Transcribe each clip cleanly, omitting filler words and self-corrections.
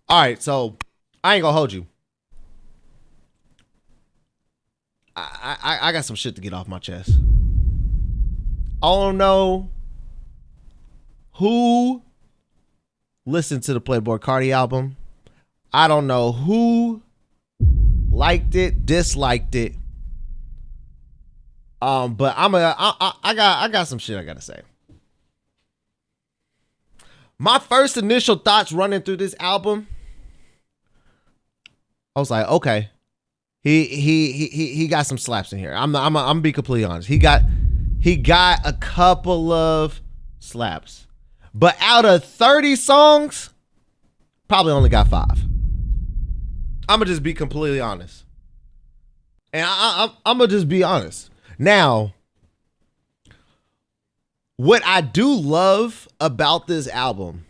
All right, so I ain't gonna hold you. I got some shit to get off my chest. I don't know who listened to the Playboi Carti album. I don't know who liked it, disliked it. But I got some shit I gotta say. My first initial thoughts running through this album, I was like, okay, he got some slaps in here. I'm gonna be completely honest. He got a couple of slaps, but out of 30 songs, probably only got 5. I'm gonna just be completely honest, and I'm gonna just be honest. Now, what I do love about this album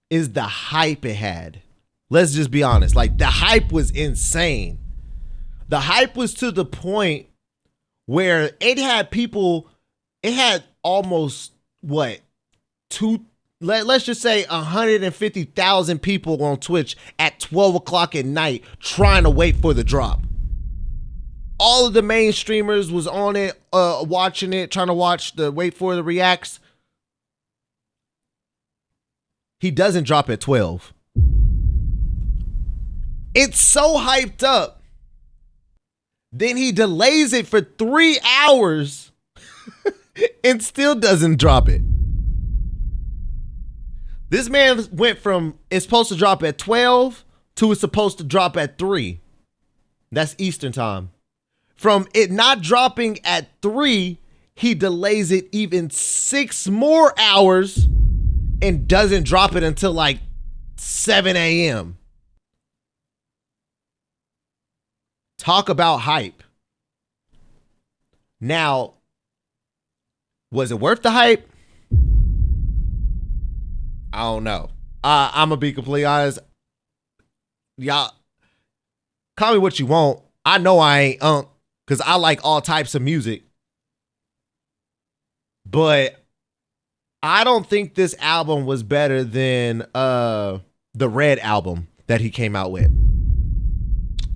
is the hype it had. Let's just be honest. Like, the hype was insane. The hype was to the point where it had almost let's just say 150,000 people on Twitch at 12 o'clock at night trying to wait for the drop. All of the main streamers was on it, watching it, trying to wait for the reacts. He doesn't drop at 12. It's so hyped up. Then he delays it for 3 hours and still doesn't drop it. This man went from it's supposed to drop at 12 to it's supposed to drop at 3. That's Eastern time. From it not dropping at 3, he delays it even 6 more hours and doesn't drop it until like 7 a.m. Talk about hype. Now, was it worth the hype? I don't know. I'm going to be completely honest. Y'all, call me what you want. I know I ain't because I like all types of music. But I don't think this album was better than the Red album that he came out with.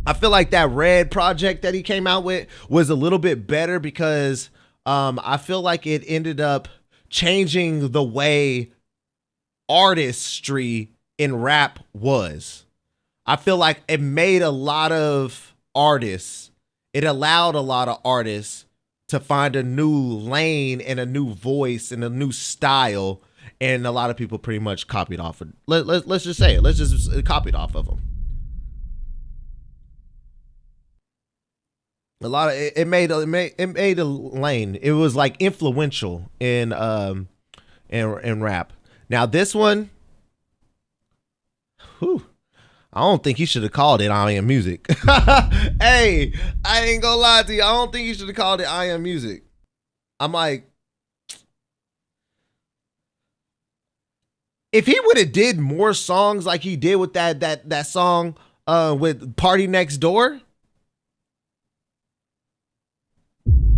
I feel like that Red project that he came out with was a little bit better because I feel like it ended up changing the way artistry in rap was. I feel like it made a lot of artists, it allowed a lot of artists to find a new lane and a new voice and a new style, and a lot of people pretty much copied off of let's just say it. Let's just copied off of them. A lot of it made a lane. It was like influential in rap. Now this one, I don't think he should have called it I Am Music. Hey, I ain't gonna lie to you. I don't think he should have called it I Am Music. I'm like, if he would have did more songs like he did with that song with Party Next Door,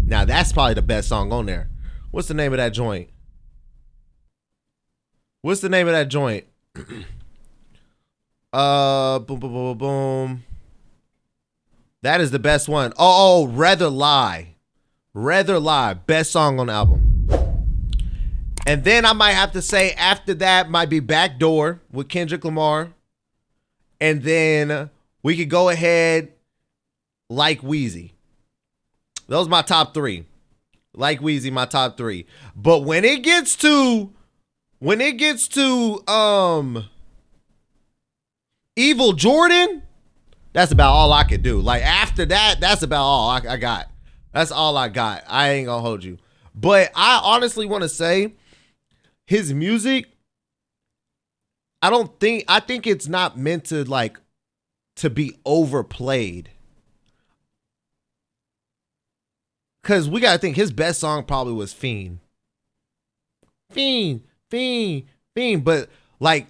now that's probably the best song on there. What's the name of that joint? What's the name of that joint? Boom, boom, boom, boom, boom. That is the best one. Oh, Rather Lie. Rather Lie. Best song on the album. And then I might have to say after that might be Backdoor with Kendrick Lamar. And then we could go ahead Like Wheezy. Those are my top 3. Like Wheezy, my top 3. But when it gets to Evil Jordan, that's about all I could do. Like after that, that's about all I got. That's all I got. I ain't gonna hold you. But I honestly want to say his music, I think it's not meant to be overplayed. Cause we gotta think his best song probably was Fiend. Fiend. But like,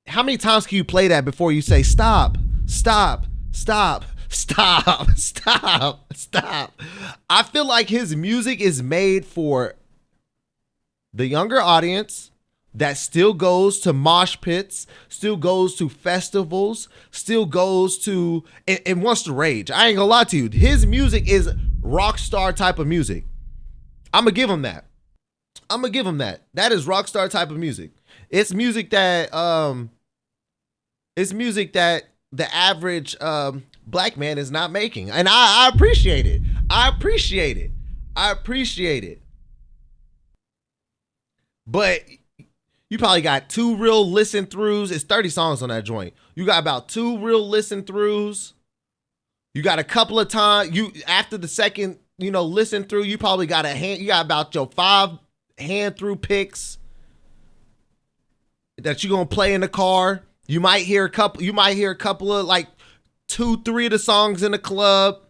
how many times can you play that before you say stop? I feel like his music is made for the younger audience, that still goes to mosh pits, still goes to festivals, still goes to and wants to rage. I ain't gonna lie to you. His music is rock star type of music. I'm gonna give him that. That is rock star type of music. It's music that the average black man is not making. And I appreciate it. But you probably got 2 real listen throughs. It's 30 songs on that joint. You got about 2 real listen throughs. You got a couple of times. After the second, listen through, you probably got you got about your 5 hand through picks that you're gonna play in the car. You might hear a couple of like 2, 3 of the songs in the club.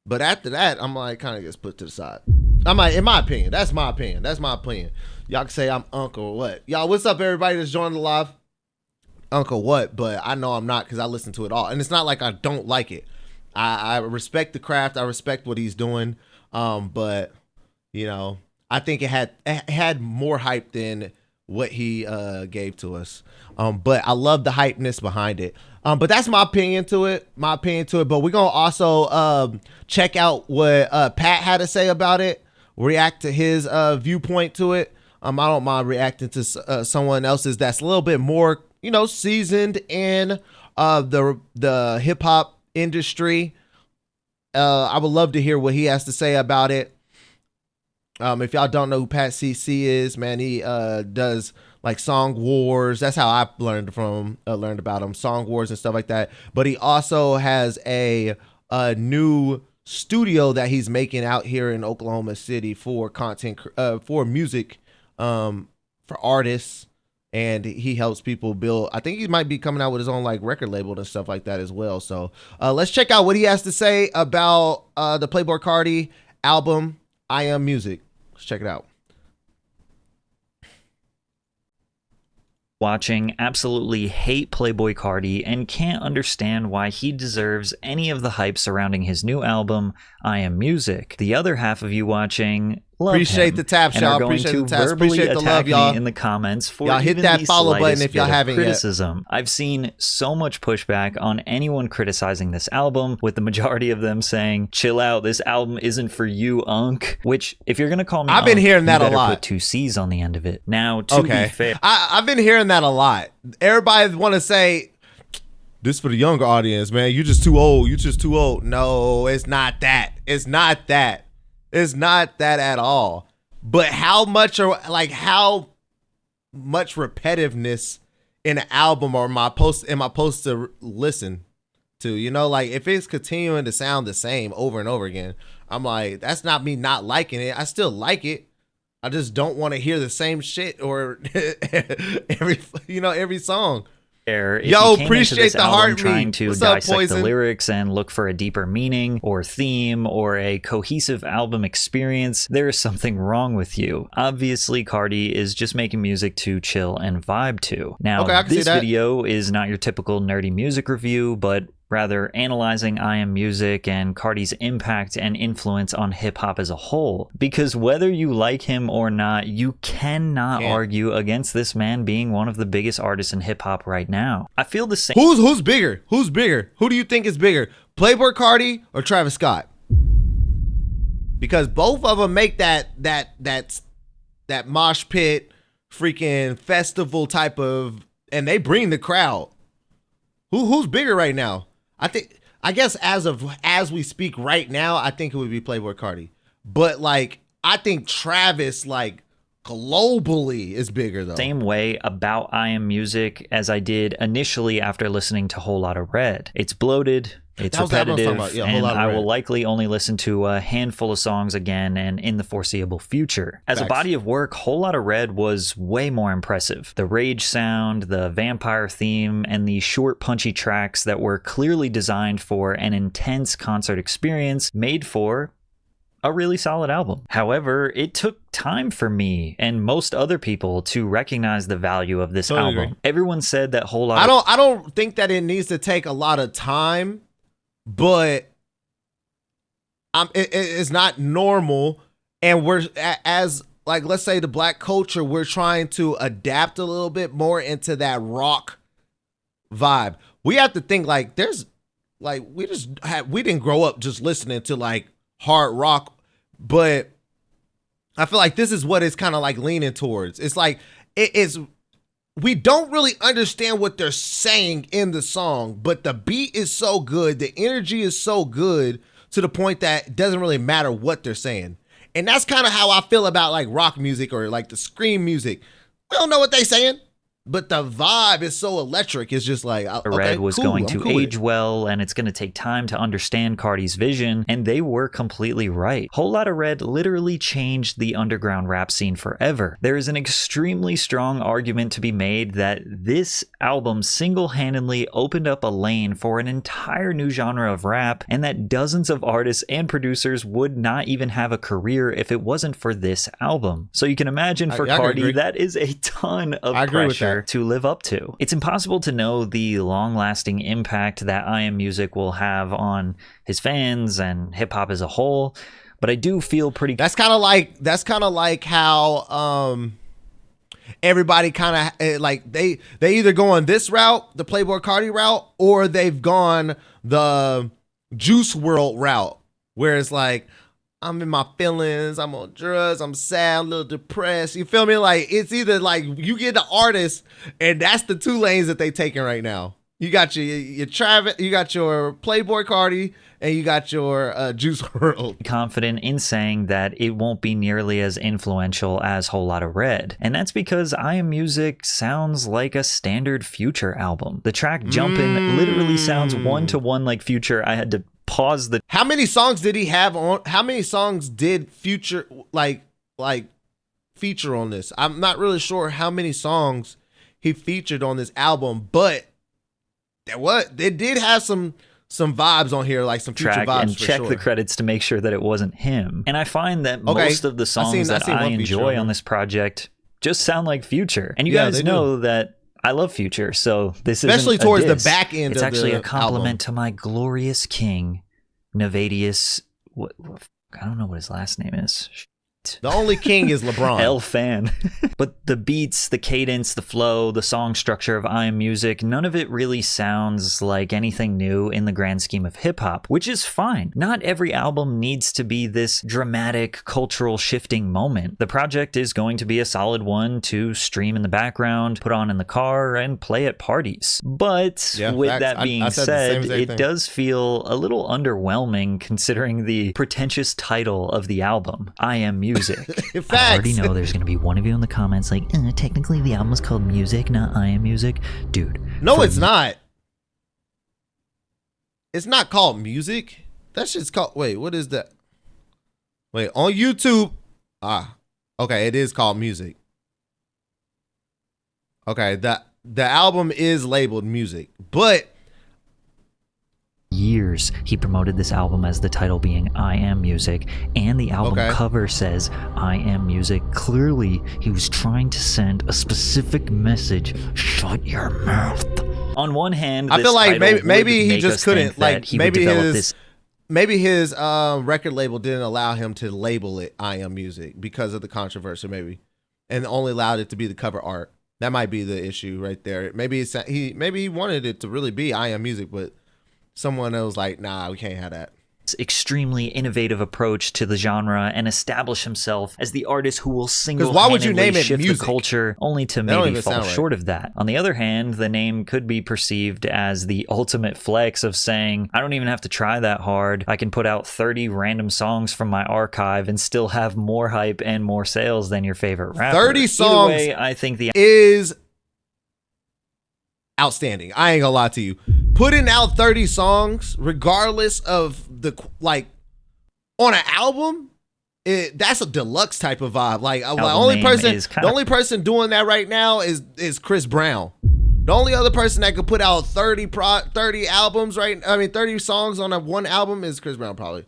But after that, I'm like, kind of gets put to the side. I'm like, in my opinion, that's my opinion. Y'all can say I'm uncle or what. Y'all, what's up, everybody that's joining the live? Uncle what? But I know I'm not, because I listen to it all. And it's not like I don't like it. I respect the craft. I respect what he's doing. But, I think it had more hype than what he gave to us. But I love the hypeness behind it. But that's my opinion to it. But we're going to also check out what Pat had to say about it. React to his viewpoint to it. I don't mind reacting to someone else's that's a little bit more, seasoned in the hip hop industry. I would love to hear what he has to say about it. If y'all don't know who Pat CC is, man, he does like Song Wars. That's how I learned about him, Song Wars and stuff like that. But he also has a new studio that he's making out here in Oklahoma City for content, for music, for artists, and he helps people build. I think he might be coming out with his own like record label and stuff like that as well. So let's check out what he has to say about the Playboi Carti album, I Am Music. Let's check it out. Watching, absolutely hate Playboi Carti and can't understand why he deserves any of the hype surrounding his new album, I Am Music. The other half of you watching love appreciate him the taps, y'all. Appreciate the taps. Appreciate the love, y'all. In the comments for y'all hit that follow button if y'all haven't criticism. Yet. I've seen so much pushback on anyone criticizing this album, with the majority of them saying, "Chill out, this album isn't for you, Unk." Which, if you're gonna call me, I've been hearing that a lot. Put 2 C's on the end of it. Now, to be fair, I've been hearing that a lot. Everybody want to say, this for the younger audience, man. You just too old. No, it's not that. It's not that at all. But how much repetitiveness in an album or am I supposed to listen to? Like if it's continuing to sound the same over and over again, I'm like, that's not me not liking it. I still like it. I just don't want to hear the same shit or every song. Yo, appreciate the heart trying to dissect the lyrics and look for a deeper meaning or theme or a cohesive album experience, there is something wrong with you. Obviously, Carti is just making music to chill and vibe to. Now, this video is not your typical nerdy music review, but rather analyzing I Am Music and Carti's impact and influence on hip-hop as a whole. Because whether you like him or not, you cannot argue against this man being one of the biggest artists in hip-hop right now. I feel the same. Who's bigger? Who do you think is bigger? Playboi Carti or Travis Scott? Because both of them make that mosh pit freaking festival type of, and they bring the crowd. Who's bigger right now? I guess as we speak right now, I think it would be Playboi Carti. But like, I think Travis like globally is bigger though. Same way about I Am Music as I did initially after listening to Whole Lotta Red. It's bloated. It's repetitive, and I will likely only listen to a handful of songs again and in the foreseeable future. As a body of work, Whole Lotta Red was way more impressive. The rage sound, the vampire theme, and the short punchy tracks that were clearly designed for an intense concert experience made for a really solid album. However, it took time for me and most other people to recognize the value of this album. Agree. Everyone said that Whole Lotta... I don't think that it needs to take a lot of time, but it's not normal, and we're as like let's say the black culture, we're trying to adapt a little bit more into that rock vibe. We have to think like there's like we didn't grow up just listening to like hard rock, but I feel like this is what it's kind of like leaning towards. It's like it's we don't really understand what they're saying in the song, but the beat is so good, the energy is so good to the point that it doesn't really matter what they're saying. And that's kind of how I feel about like rock music or like the scream music. We don't know what they're saying, but the vibe is so electric. It's just like, okay, Red was going to cool age well, and it's going to take time to understand Carti's vision, and they were completely right. Whole Lotta Red literally changed the underground rap scene forever. There is an extremely strong argument to be made that this album single-handedly opened up a lane for an entire new genre of rap, and that dozens of artists and producers would not even have a career if it wasn't for this album. So you can imagine for Carti, that is a ton of pressure to live up to. It's impossible to know the long-lasting impact that I Am Music will have on his fans and hip-hop as a whole, but I do feel pretty... That's kind of like how everybody kind of like they either go on this route, the Playboi Carti route, or they've gone the Juice WRLD route, where it's like, I'm in my feelings, I'm on drugs, I'm sad, I'm a little depressed. You feel me? Like, it's either like you get the artist, and that's the two lanes that they taking right now. You got your Travis, you got your Playboi Carti, and you got your Juice WRLD. Confident in saying that it won't be nearly as influential as Whole Lotta Red. And that's because I Am Music sounds like a standard Future album. The track Jumpin' literally sounds one-to-one like Future. I had to pause the... How many songs did he have on? How many songs did Future like feature on this? I'm not really sure how many songs he featured on this album, but they did have some vibes on here, like some Future vibes, and check the credits to make sure that it wasn't him. And I find that most of the songs that I enjoy on this project just sound like Future. And you guys know that I love Future, so this is especially towards the back end. It's actually a compliment to my glorious king, Navadius. I don't know what his last name is. The only king is LeBron. L fan. But the beats, the cadence, the flow, the song structure of I Am Music, none of it really sounds like anything new in the grand scheme of hip-hop, which is fine. Not every album needs to be this dramatic, cultural shifting moment. The project is going to be a solid one to stream in the background, put on in the car, and play at parties. But with that being said, it does feel a little underwhelming considering the pretentious title of the album, I Am Music. I already know there's going to be one of you in the comments like, technically the album is called Music, not I Am Music. Dude. No, it's not. It's not called Music. That shit's called, wait, what is that? Wait, on YouTube. Okay, it is called Music. Okay, the album is labeled Music, but years he promoted this album as the title being I Am Music, and the album cover says I Am Music. Clearly he was trying to send a specific message. Shut your mouth. On one hand, I feel like maybe he just couldn't, like, maybe his record label didn't allow him to label it I Am Music because of the controversy, maybe, and only allowed it to be the cover art. That might be the issue right there. Maybe he wanted it to really be I Am Music, but someone was like, nah, we can't have that. Extremely innovative approach to the genre and establish himself as the artist who will single-handedly shift the culture, only to maybe fall short of that. On the other hand, the name could be perceived as the ultimate flex of saying, I don't even have to try that hard. I can put out 30 random songs from my archive and still have more hype and more sales than your favorite rapper. 30 songs Either way, I think is outstanding. I ain't gonna lie to you. Putting out 30 songs, regardless of the, like, on an album, that's a deluxe type of vibe. Like, the only person doing that right now is Chris Brown. The only other person that could put out 30 albums, 30 songs on one album is Chris Brown, probably.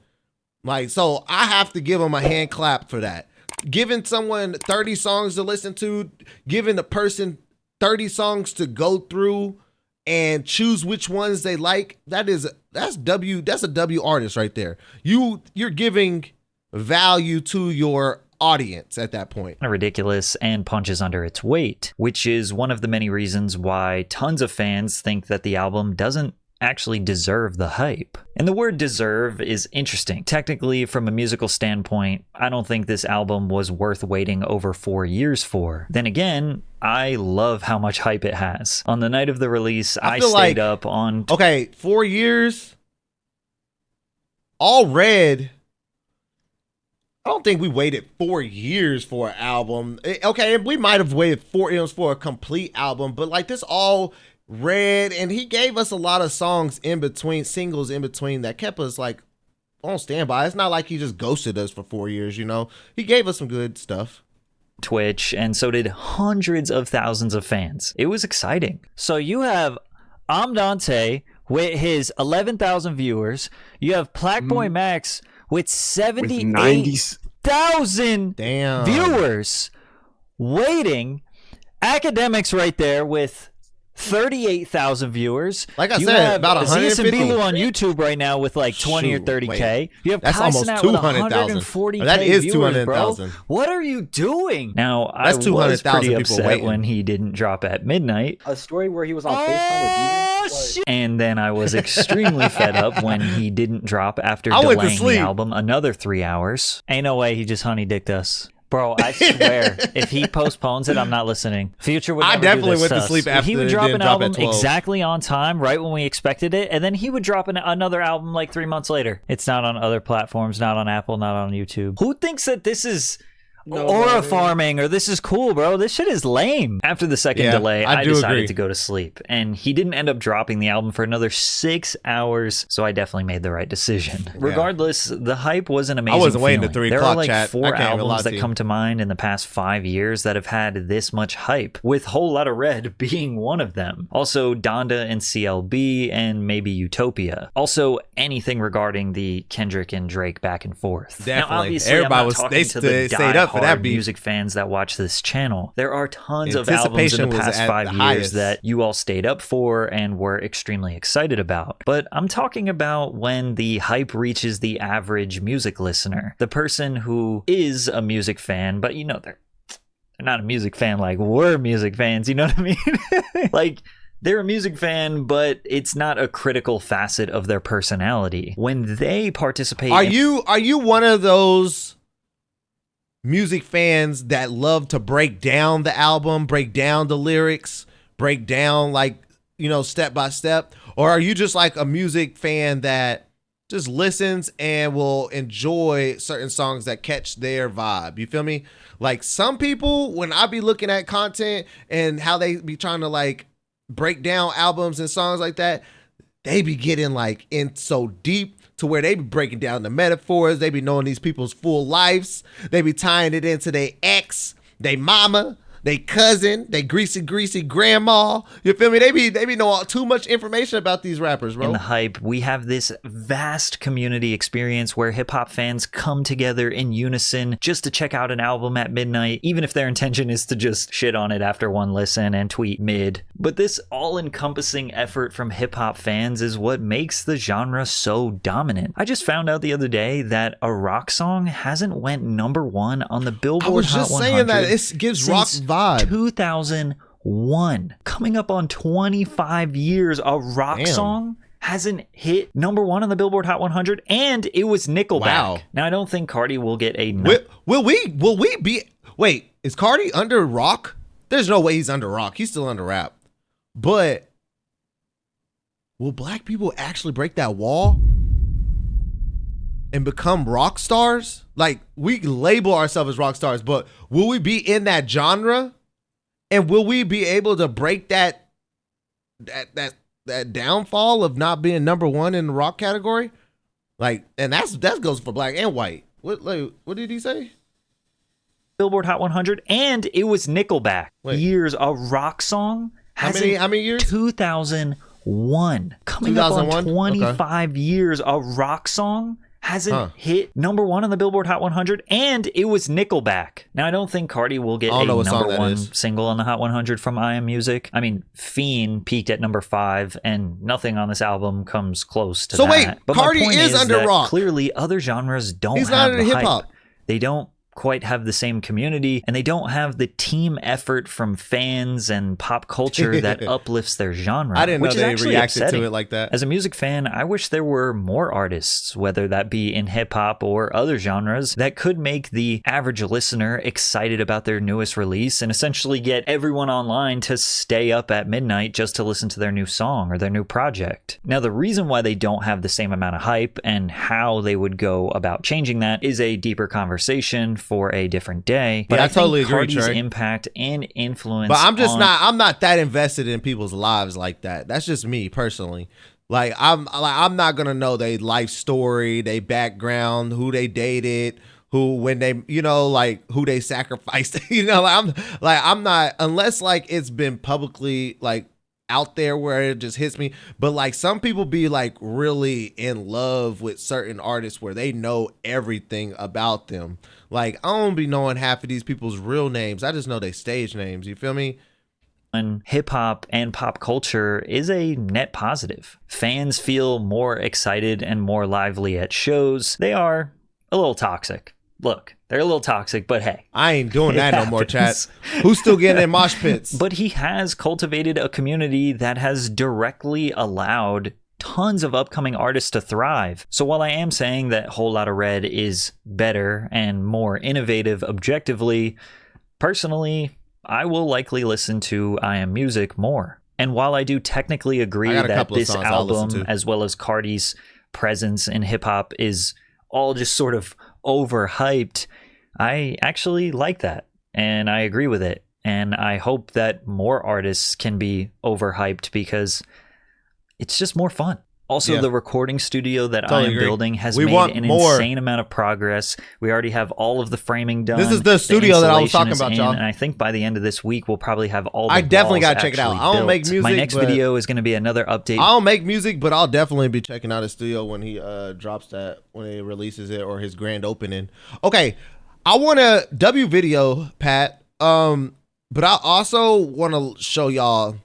Like, so I have to give him a hand clap for that. Giving someone 30 songs to listen to, giving the person 30 songs to go through and choose which ones they like, that's a W artist right there. You're giving value to your audience at that point. Ridiculous and punches under its weight, which is one of the many reasons why tons of fans think that the album doesn't actually deserve the hype. And the word deserve is interesting. Technically, from a musical standpoint, I don't think this album was worth waiting over 4 years for. Then again, I love how much hype it has. On the night of the release, I stayed up on... Okay, 4 years? All Red... I don't think we waited 4 years for an album. Okay, we might have waited 4 years for a complete album, but like this All Red, and he gave us a lot of songs in between, singles in between that kept us like on standby. It's not like he just ghosted us for 4 years, you know. He gave us some good stuff. Twitch, and so did hundreds of thousands of fans. It was exciting. So you have Dante with his 11,000 viewers. You have Playboi Max with 78,000 viewers waiting. Academics right there with 38,000 viewers. Like I said, about 150. Bilu on YouTube right now with like 20 or 30K. You have that's almost 200,000. That is 200,000. What are you doing? Now, that's 200,000 people upset waiting when he didn't drop at midnight. A story where he was on FaceTime with Demon. And then I was extremely fed up when he didn't drop after delaying the album another 3 hours. Ain't no way he just honey dicked us. Bro, I swear, if he postpones it, I'm not listening. Future would never I definitely do this went to sleep after he would drop an album at 12. exactly on time, right when we expected it, and then he would drop another album like 3 months later. It's not on other platforms, not on Apple, not on YouTube. Who thinks that this is aura farming or this is cool, bro? This shit is lame. After the second delay, I decided to go to sleep, and he didn't end up dropping the album for another 6 hours, so I definitely made the right decision. Regardless, the hype was an amazing I wasn't waiting to 3 o'clock. There are like chat. 4 albums that come to mind in the past 5 years that have had this much hype, with Whole Lotta Red being one of them. Also, Donda and CLB, and maybe Utopia. Also, anything regarding the Kendrick and Drake back and forth. Definitely. Now, obviously, everybody they stayed up for that beat. Music fans that watch this channel. There are tons of albums in the past 5 years that you all stayed up for and were extremely excited about. But I'm talking about when the hype reaches the average music listener, the person who is a music fan, but you know they're not a music fan like we're music fans. You know what I mean? Like, they're a music fan, but it's not a critical facet of their personality. When they participate, are you one of those music fans that love to break down the album, break down the lyrics, break down, like, you know, step by step? Or are you just like a music fan that just listens and will enjoy certain songs that catch their vibe? You feel me? Like, some people, when I be looking at content and how they be trying to like break down albums and songs like that, they be getting like in so deep to where they be breaking down the metaphors. They be knowing these people's full lives. They be tying it into their ex, they mama, they cousin, they greasy grandma. You feel me? They be knowing too much information about these rappers, bro. In the hype, we have this vast community experience where hip-hop fans come together in unison just to check out an album at midnight, even if their intention is to just shit on it after one listen and tweet mid. But this all-encompassing effort from hip-hop fans is what makes the genre so dominant. I just found out the other day that a rock song hasn't went #1 on the Billboard Hot 100. I was just saying that it gives rock vibe. 2001. Coming up on 25 years, a rock song hasn't hit #1 on the Billboard Hot 100, and it was Nickelback. Wow. Now, I don't think Carti will get a... Will we be... Wait, is Carti under rock? There's no way he's under rock. He's still under rap. But will black people actually break that wall and become rock stars? Like, we label ourselves as rock stars, but will we be in that genre? And will we be able to break that downfall of not being #1 in the rock category? Like, and that goes for black and white. What did he say? Billboard Hot 100, and it was Nickelback. Years, a rock song. How many years? 2001. Coming up on 25 years, a rock song hasn't hit #1 on the Billboard Hot 100, and it was Nickelback. Now, I don't think Carti will get a #1 single on the Hot 100 from I Am Music. I mean, Fiend peaked at #5, and nothing on this album comes close to that. So wait, but Carti is under rock. Clearly, other genres don't He's have not into the hip hop. They don't quite have the same community, and they don't have the team effort from fans and pop culture that uplifts their genre. I didn't know they reacted to it like that. As a music fan, I wish there were more artists, whether that be in hip-hop or other genres, that could make the average listener excited about their newest release and essentially get everyone online to stay up at midnight just to listen to their new song or their new project. Now, the reason why they don't have the same amount of hype and how they would go about changing that is a deeper conversation for a different day. But I totally agree, Carti's impact and influence. But I'm not that invested in people's lives like that. That's just me personally. Like I'm not gonna know their life story, their background, who they dated, when they, like who they sacrificed. I'm not, unless like it's been publicly like out there where it just hits me. But like some people be like really in love with certain artists where they know everything about them. Like I don't be knowing half of these people's real names. I just know their stage names. You feel me? And hip hop and pop culture is a net positive. Fans feel more excited and more lively at shows. They are a little toxic. Look, they're a little toxic, but hey. I ain't doing that no more, chat. Who's still getting in mosh pits? But he has cultivated a community that has directly allowed tons of upcoming artists to thrive. So while I am saying that Whole Lotta Red is better and more innovative objectively, personally, I will likely listen to I Am Music more. And while I do technically agree that this album, as well as Carti's presence in hip-hop, is all just sort of overhyped, I actually like that, and I agree with it, and I hope that more artists can be overhyped because it's just more fun. Also, the recording studio that I am building has made an insane amount of progress. We already have all of the framing done. This is the studio that I was talking about, y'all. And I think by the end of this week, we'll probably have all the I definitely got to check it out. I don't make music. My next video is going to be another update. I don't make music, but I'll definitely be checking out his studio when he drops that, when he releases it, or his grand opening. Okay, I want a W video, Pat. But I also want to show y'all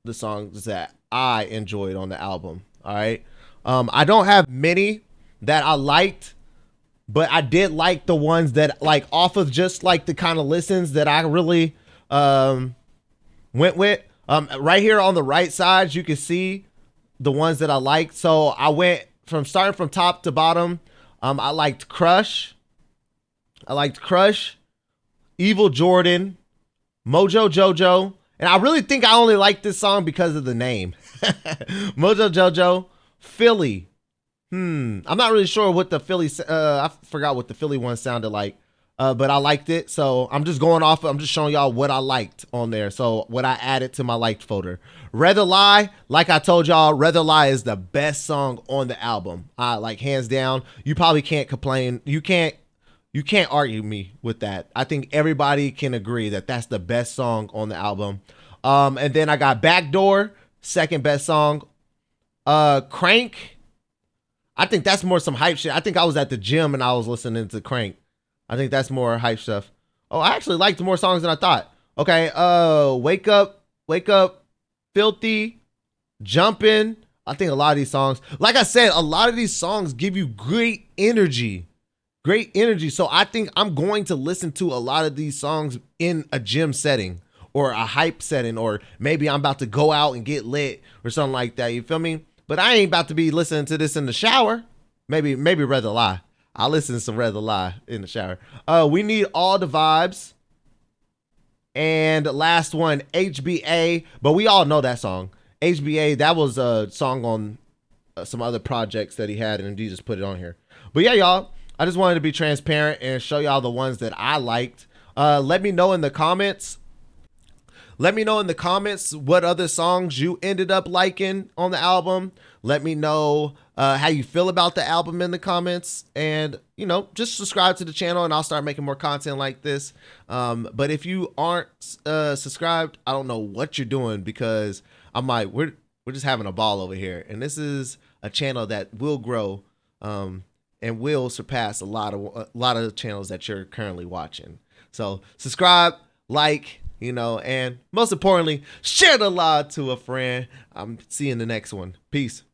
the songs that I enjoyed on the album. All right. I don't have many that I liked, but I did like the ones that like off of just like the kind of listens that I really went with. Right here on the right side, you can see the ones that I liked. So I went starting from top to bottom. I liked Crush. Evil Jordan, Mojo Jojo. And I really think I only like this song because of the name. Mojo Jojo, Philly. I'm not really sure what the Philly, I forgot what the Philly one sounded like, but I liked it. So I'm just showing y'all what I liked on there. So what I added to my liked folder. Rather Lie, like I told y'all, Rather Lie is the best song on the album. Like hands down. You probably can't complain. You can't argue me with that. I think everybody can agree that that's the best song on the album. And then I got Backdoor, second best song. Crank, I think that's more some hype shit. I think I was at the gym and I was listening to Crank. I think that's more hype stuff. Oh, I actually liked more songs than I thought. Okay, Wake Up, Filthy, Jumpin'. I think a lot of these songs, like I said, a lot of these songs give you great energy. So I think I'm going to listen to a lot of these songs in a gym setting or a hype setting, or maybe I'm about to go out and get lit or something like that. You feel me? But I ain't about to be listening to this in the shower. Maybe Rather Lie. I'll listen to some Rather Lie in the shower. We Need All the Vibes. And last one, HBA. But we all know that song. HBA, that was a song on some other projects that he had, and he just put it on here. But yeah, y'all, I just wanted to be transparent and show y'all the ones that I liked. Let me know in the comments. What other songs you ended up liking on the album. Let me know how you feel about the album in the comments. And, just subscribe to the channel and I'll start making more content like this. But if you aren't subscribed, I don't know what you're doing, because I'm like, we're just having a ball over here. And this is a channel that will grow and will surpass a lot of channels that you're currently watching. So subscribe, like, and most importantly, share the live to a friend. I'm seeing the next one. Peace.